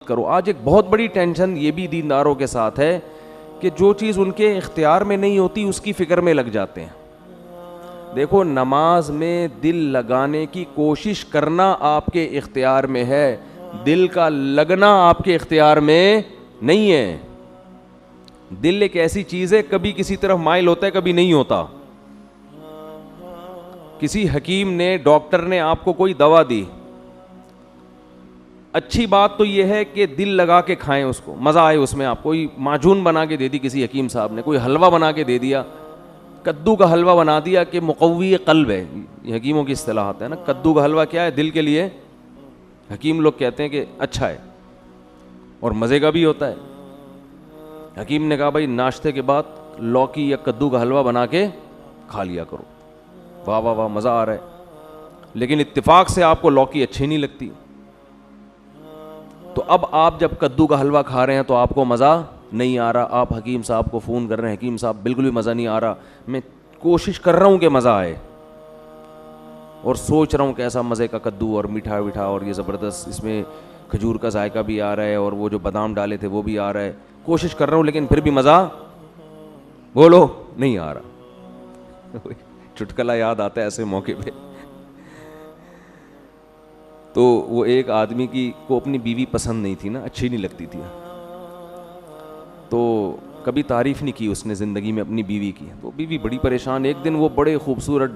کرو. آج ایک بہت بڑی ٹینشن یہ بھی دینداروں کے ساتھ ہے کہ جو چیز ان کے اختیار میں نہیں ہوتی اس کی فکر میں لگ جاتے ہیں. دیکھو نماز میں دل لگانے کی کوشش کرنا آپ کے اختیار میں ہے, دل کا لگنا آپ کے اختیار میں نہیں ہے. دل ایک ایسی چیز ہے, کبھی کسی طرف مائل ہوتا ہے کبھی نہیں ہوتا. کسی حکیم نے, ڈاکٹر نے آپ کو کوئی دوا دی, اچھی بات تو یہ ہے کہ دل لگا کے کھائیں اس کو, مزہ آئے اس میں. آپ کوئی معجون بنا کے دے دی کسی حکیم صاحب نے, کوئی حلوہ بنا کے دے دیا, کدو کا حلوہ بنا دیا کہ مقوی قلب ہے, یہ حکیموں کی اصطلاحات ہے نا. کدو کا حلوہ کیا ہے؟ دل کے لیے. حکیم لوگ کہتے ہیں کہ اچھا ہے اور مزے کا بھی ہوتا ہے. حکیم نے کہا بھائی ناشتے کے بعد لوکی یا کدو کا حلوہ بنا کے کھا لیا کرو. واہ واہ واہ, مزہ آ رہا ہے. لیکن اتفاق سے آپ کو لوکی اچھی نہیں لگتی, تو اب آپ جب کدو کا حلوہ کھا رہے ہیں تو آپ کو مزہ نہیں آ رہا. آپ حکیم صاحب کو فون کر رہے ہیں, حکیم صاحب بالکل بھی مزہ نہیں آ رہا, میں کوشش کر رہا ہوں کہ مزہ آئے اور سوچ رہا ہوں کیسا مزے کا کدو اور میٹھا میٹھا اور یہ زبردست, اس میں کھجور کا ذائقہ بھی آ رہا ہے اور وہ جو بادام ڈالے تھے وہ بھی آ رہا ہے. کوشش کر رہا ہوں لیکن پھر بھی مزہ بولو نہیں آ رہا. چٹکلا یاد آتا ہے ایسے موقع پہ. تو وہ ایک آدمی کی کو اپنی بیوی پسند نہیں تھی نا, اچھی نہیں لگتی تھی, تو کبھی تعریف نہیں کی اس نے زندگی میں اپنی بیوی کی. تو بیوی بڑی پریشان. ایک دن وہ بڑے خوبصورت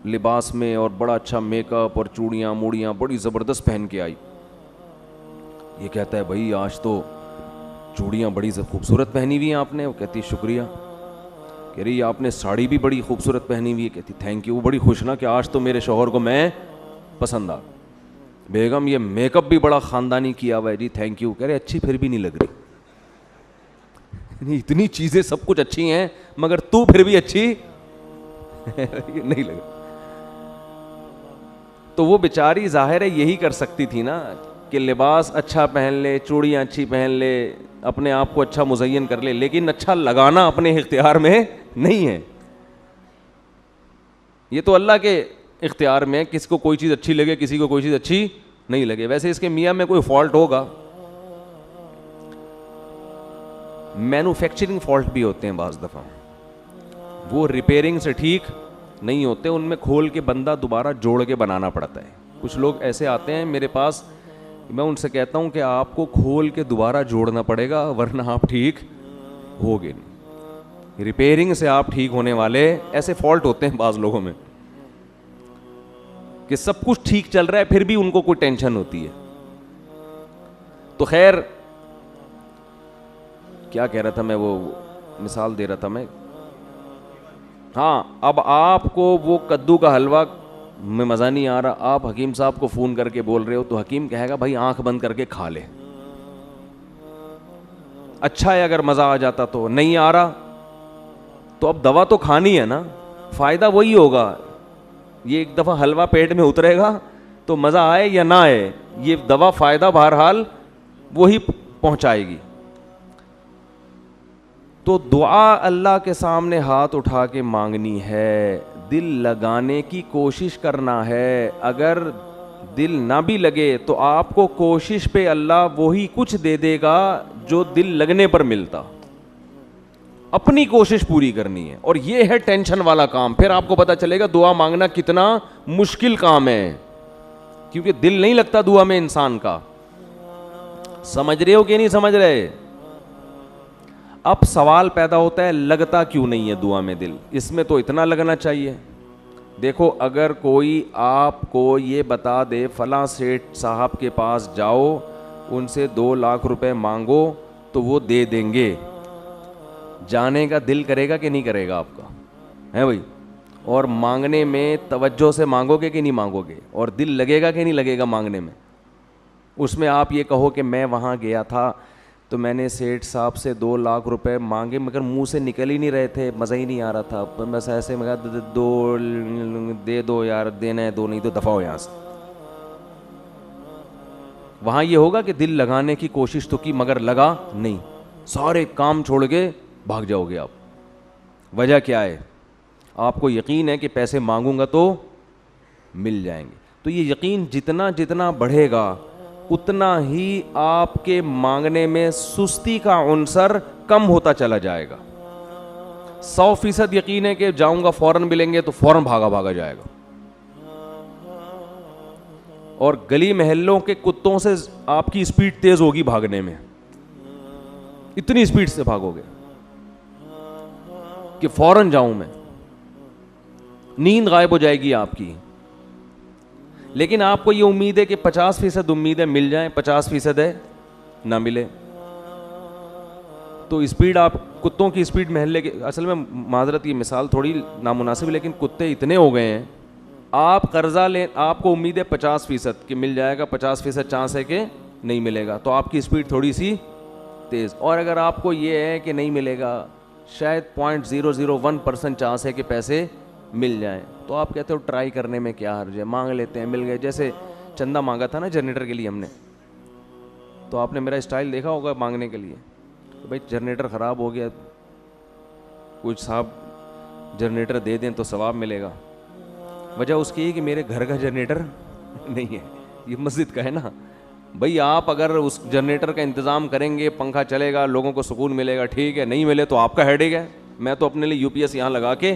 لباس میں اور بڑا اچھا میک اپ اور چوڑیاں موڑیاں بڑی زبردست پہن کے آئی. یہ کہتا ہے بھائی آج تو چوڑیاں بڑی خوبصورت پہنی ہوئی ہیں آپ نے. وہ کہتی شکریہ. کہہ رہی آپ نے ساڑی بھی بڑی خوبصورت پہنی ہوئی ہے. کہتی تھینک یو. وہ بڑی خوش نا کہ آج تو میرے شوہر کو میں پسند آ. بیگم یہ میک اپ بھی بڑا خاندانی کیا ہوا ہے. جی تھینک یو. کہہ رہے اچھی پھر بھی نہیں لگ رہی. اتنی چیزیں سب کچھ اچھی ہیں مگر تو پھر بھی اچھی نہیں لگ. تو وہ بیچاری ظاہر ہے یہی کر سکتی تھی نا کہ لباس اچھا پہن لے, چوڑیاں اچھی پہن لے, اپنے آپ کو اچھا مزین کر لے, لیکن اچھا لگانا اپنے اختیار میں نہیں ہے. یہ تو اللہ کے اختیار میں, کسی کو کوئی چیز اچھی لگے کسی کو کوئی چیز اچھی نہیں لگے. ویسے اس کے میاں میں کوئی فالٹ ہوگا, مینوفیکچرنگ فالٹ بھی ہوتے ہیں بعض دفعہ, وہ ریپیئرنگ سے ٹھیک نہیں ہوتے, ان میں کھول کے بندہ دوبارہ جوڑ کے بنانا پڑتا ہے. کچھ لوگ ایسے آتے ہیں میرے پاس, میں ان سے کہتا ہوں کہ آپ کو کھول کے دوبارہ جوڑنا پڑے گا ورنہ آپ ٹھیک ہوگے نہیں. ریپیئرنگ سے آپ ٹھیک ہونے والے, ایسے فالٹ ہوتے ہیں بعض لوگوں میں کہ سب کچھ ٹھیک چل رہا ہے پھر بھی ان کو کوئی ٹینشن ہوتی ہے. تو خیر کیا کہہ رہا تھا میں, وہ مثال دے رہا تھا میں. ہاں اب آپ کو وہ کدو کا حلوہ میں مزہ نہیں آ رہا, آپ حکیم صاحب کو فون کر کے بول رہے ہو, تو حکیم کہے گا بھائی آنکھ بند کر کے کھا لے. اچھا ہے اگر مزہ آ جاتا, تو نہیں آ رہا تو اب دوا تو کھانی ہے نا, فائدہ وہی ہوگا. یہ ایک دفعہ حلوہ پیٹ میں اترے گا تو مزہ آئے یا نہ آئے, یہ دوا فائدہ بہرحال وہی پہنچائے گی. تو دعا اللہ کے سامنے ہاتھ اٹھا کے مانگنی ہے, دل لگانے کی کوشش کرنا ہے. اگر دل نہ بھی لگے تو آپ کو کوشش پہ اللہ وہی کچھ دے دے گا جو دل لگنے پر ملتا. اپنی کوشش پوری کرنی ہے, اور یہ ہے ٹینشن والا کام. پھر آپ کو پتا چلے گا دعا مانگنا کتنا مشکل کام ہے, کیونکہ دل نہیں لگتا دعا میں انسان کا. سمجھ رہے ہو کہ نہیں سمجھ رہے؟ اب سوال پیدا ہوتا ہے لگتا کیوں نہیں ہے دعا میں دل؟ اس میں تو اتنا لگنا چاہیے. دیکھو اگر کوئی آپ کو یہ بتا دے فلاں سیٹھ صاحب کے پاس جاؤ, ان سے 2 لاکھ روپے مانگو تو وہ دے دیں گے, جانے کا دل کرے گا کہ نہیں کرے گا آپ کا ہے بھائی؟ اور مانگنے میں توجہ سے مانگو گے کہ نہیں مانگو گے, اور دل لگے گا کہ نہیں لگے گا مانگنے میں؟ اس میں آپ یہ کہو کہ میں وہاں گیا تھا تو میں نے سیٹھ صاحب سے 2 لاکھ روپے مانگے مگر منہ سے نکل ہی نہیں رہے تھے, مزہ ہی نہیں آ رہا تھا, بس ایسے میں کہا 2 دے دو یار, دینا ہے 2 نہیں تو دفع ہو یہاں سے. وہاں یہ ہوگا کہ دل لگانے کی کوشش تو کی مگر لگا نہیں, سارے کام چھوڑ کے بھاگ جاؤ گے آپ. وجہ کیا ہے؟ آپ کو یقین ہے کہ پیسے مانگوں گا تو مل جائیں گے. تو یہ یقین جتنا جتنا بڑھے گا اتنا ہی آپ کے مانگنے میں سستی کا عنصر کم ہوتا چلا جائے گا. 100% یقین ہے کہ جاؤں گا فوراً ملیں گے تو فوراً بھاگا بھاگا جائے گا. اور گلی محلوں کے کتوں سے آپ کی اسپیڈ تیز ہوگی بھاگنے میں, اتنی اسپیڈ سے بھاگو گے کہ فوراً جاؤں میں, نیند غائب ہو جائے گی آپ کی. لیکن آپ کو یہ امید ہے کہ 50% امید ہے مل جائیں, 50% ہے نہ ملے. تو اسپیڈ آپ کتوں کی اسپیڈ محلے کے, اصل میں معذرت یہ مثال تھوڑی نامناسب, لیکن کتے اتنے ہو گئے ہیں, آپ قرضہ لیں, آپ کو امید ہے 50% کہ مل جائے گا, 50% چانس ہے کہ نہیں ملے گا, تو آپ کی اسپیڈ تھوڑی سی تیز. اور اگر آپ کو یہ ہے کہ نہیں ملے گا, شاید 0.001% چانس ہے کہ پیسے مل جائیں, تو آپ کہتے ہو ٹرائی کرنے میں کیا حرج ہے, مانگ لیتے ہیں, مل گئے. جیسے چندہ مانگا تھا نا جنریٹر کے لیے ہم نے, تو آپ نے میرا اسٹائل دیکھا ہوگا مانگنے کے لیے, تو بھائی جنریٹر خراب ہو گیا, کچھ صاحب جنریٹر دے دیں تو ثواب ملے گا. وجہ اس کی ہے کہ میرے گھر کا جنریٹر نہیں ہے, یہ مسجد کا ہے نا. بھائی آپ اگر اس جنریٹر کا انتظام کریں گے, پنکھا چلے گا, لوگوں کو سکون ملے گا, ٹھیک ہے, نہیں ملے تو آپ کا ہیڈیک ہے. میں تو اپنے لیے UPS یہاں لگا کے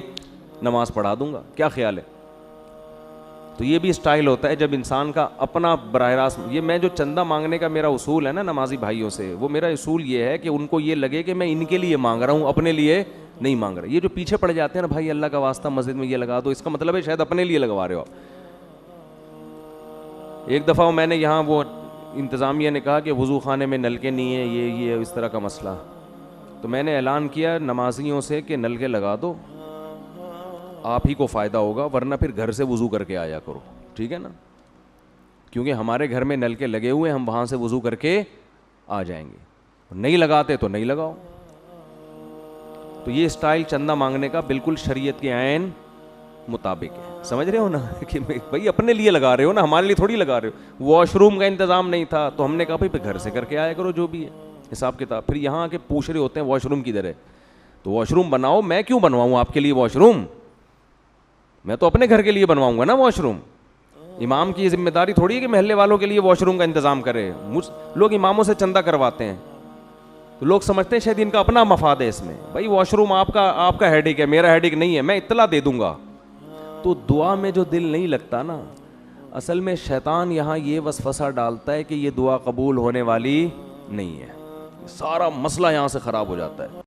نماز پڑھا دوں گا, کیا خیال ہے؟ تو یہ بھی اسٹائل ہوتا ہے جب انسان کا اپنا براہ راست. یہ میں جو چندہ مانگنے کا میرا اصول ہے نا نمازی بھائیوں سے, وہ میرا اصول یہ ہے کہ ان کو یہ لگے کہ میں ان کے لیے مانگ رہا ہوں, اپنے لیے نہیں مانگ رہا. یہ جو پیچھے پڑ جاتے ہیں نا, بھائی اللہ کا واسطہ مسجد میں یہ لگا دو, اس کا مطلب ہے شاید اپنے لیے لگوا رہے ہو. ایک دفعہ میں نے یہاں وہ انتظامیہ نے کہا کہ وضو خانے میں نلکے نہیں ہیں, یہ اس طرح کا مسئلہ, تو میں نے اعلان کیا نمازیوں سے کہ نلکے لگا دو, آپ ہی کو فائدہ ہوگا, ورنہ پھر گھر سے وضو کر کے آیا کرو, ٹھیک ہے نا, کیونکہ ہمارے گھر میں نلکے لگے ہوئے, ہم وہاں سے وضو کر کے آ جائیں گے. نہیں لگاتے تو نہیں لگاؤ. تو یہ اسٹائل چندہ مانگنے کا بالکل شریعت کے عین مطابق ہے, سمجھ رہے ہو نا, کہ بھائی اپنے لیے لگا رہے ہو نا, ہمارے لیے تھوڑی لگا رہے ہو. واش روم کا انتظام نہیں تھا تو ہم نے کہا بھائی گھر سے کر کے آیا کرو جو بھی ہے حساب کتاب. پھر یہاں آ کے پوچھ رہے ہوتے ہیں واش روم کدھر ہے, تو واش روم بناؤ, میں کیوں بنواؤں آپ کے لیے واش روم, میں تو اپنے گھر کے لیے بنواؤں گا نا واش روم. امام کی یہ ذمہ داری تھوڑی ہے کہ محلے والوں کے لیے واش روم کا انتظام کرے. لوگ اماموں سے چندہ کرواتے ہیں تو لوگ سمجھتے ہیں شاید ان کا اپنا مفاد ہے اس میں. بھائی واش روم آپ کا ہیڈیک ہے, میرا ہیڈیک نہیں ہے, میں اطلاع دے دوں گا. تو دعا میں جو دل نہیں لگتا نا, اصل میں شیطان یہاں یہ وسوسہ ڈالتا ہے کہ یہ دعا قبول ہونے والی نہیں ہے, سارا مسئلہ یہاں سے خراب ہو جاتا ہے.